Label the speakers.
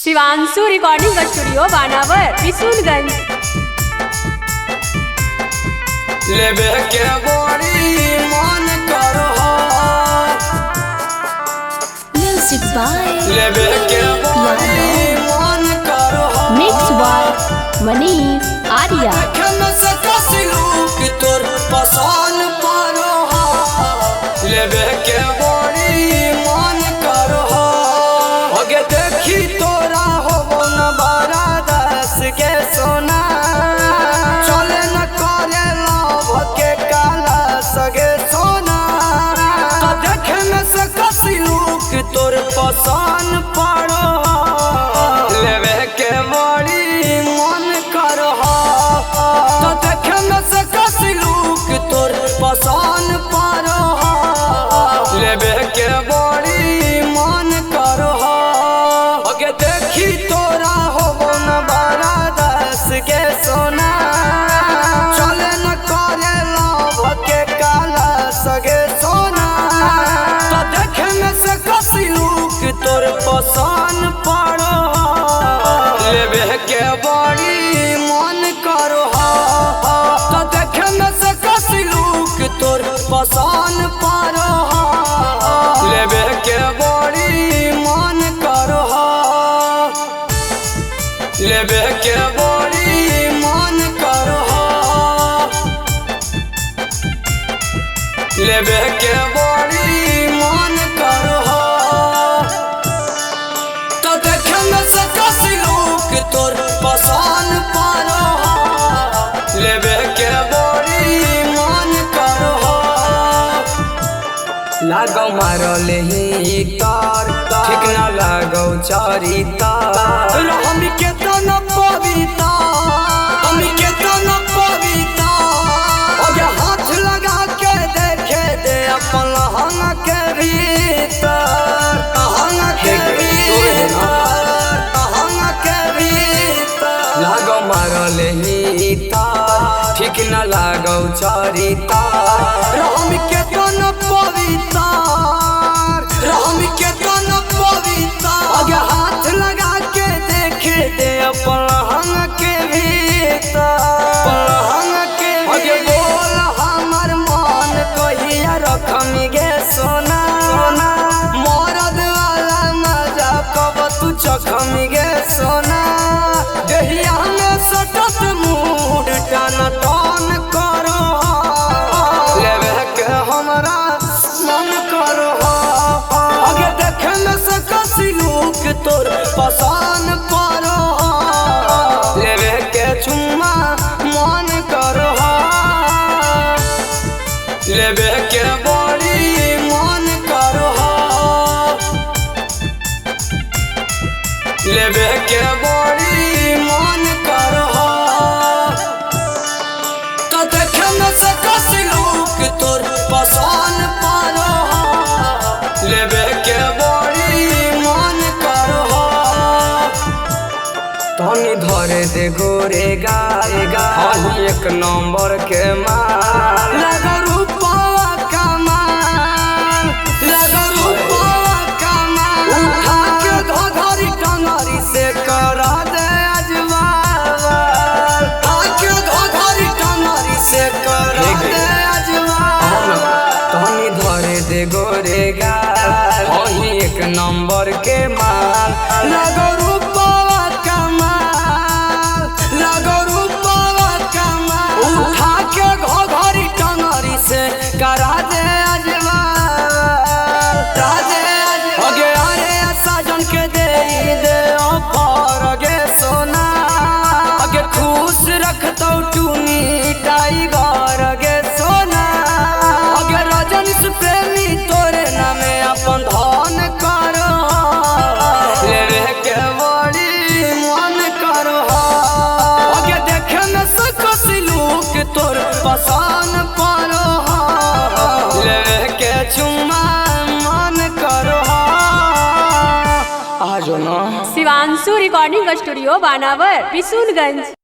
Speaker 1: Shivanshu recording studio बानावर बिशुनगंज।
Speaker 2: लेबे के बड़ी मन करो
Speaker 3: म्यूजिक बाय
Speaker 2: लेबे के बड़ी मन करो
Speaker 3: मिक्स बाय मनीष आर्या।
Speaker 2: देखन से कसिलू कि तोर पसंद परो लेबे के बड़ी मन करो आगे देखी तोरा हो न बड़ा दस के सोना चले न करे लव के काला सगे सोना देखे में से कसिलू कि तोर पसंद पड़ो लेवे के बड़ी मन करो तो देखे में से कसिलू कि तोर पसंद पड़ो लेवे के बड़ी मन करो आगे देखी तोरा हो न बड़ा दस के सोना चले न करे लव के काला सगे सोना तो देखे में से कसिलू कि तोर पसंद पड़ो लेवे के बड़ी मन करो तो देखे में से कसिलू कि तोर पसंद पड़ो लेवे के बड़ी मन करो लेवे के बड़ी मन करो लेवे के बड़ी मन करो तो देखे में से कसिलू कि तोर पसंद पड़ो लेवे के बड़ी मन करो लागो मारल ही तार ठीक न लागो चारी तार हम के तो न पविता हम के तो न पविता आगे हाथ लगा के देखे दे अपन लहंगा के भीतर लहंगा के भीतर लहंगा के भीतर लागो मारल ही तार ठीक न लागो चारी तार हम के तो न पविता हम के तो न पविता आगे हाथ लगा के देखे दे अपन लहंगा के भीतर लहंगा के आगे बोल हमर मन कहिया रखमी गे सोना सोना मरद वाला मजा कब तू चखमी गे सोना देहिया में सटत मूड टन टन करो लेवे के हमरा मन करो आगे देखे में से कसिलू कि तोर पसंद पड़ो लेवे के चुम्मा मन करो लेवे के बड़ी मन करो लेवे के बड़ी मन करो तो देखे में से कसिलू कि तोर पसंद पड़ो लेवे के बड़ी मन करो तनी धरे दे गोरे गाएगा एक नंबर के माल लगा रूपवा कमाल लगा रूपवा कमाल उठा के घघरी टंगरी से करा दे अजवाल आके घघरी टंगरी से करा दे अजवाल तनी धरे दे गोरे गाल एक नंबर के माल लगो रूपवा कमाल लगो रूपवा कमाल उठा के घघरी टंगरी से करा दे अजवाल राजे अगे अरे साजन के दे ऑफर गे सोना अगे खुश रखतौ टूनी टाइगर गे सोना अगे रजनीश प्रेमी तोरे नामे अपन धन करो लेवे के बड़ी मन करो आगे देखे में से कसिलू कि तोर पसंद पड़ो लेवे के चुम्मा मन करो आजो ना
Speaker 1: शिवांशु रिकॉर्डिंग स्टूडियो बानावर बिशुनगंज।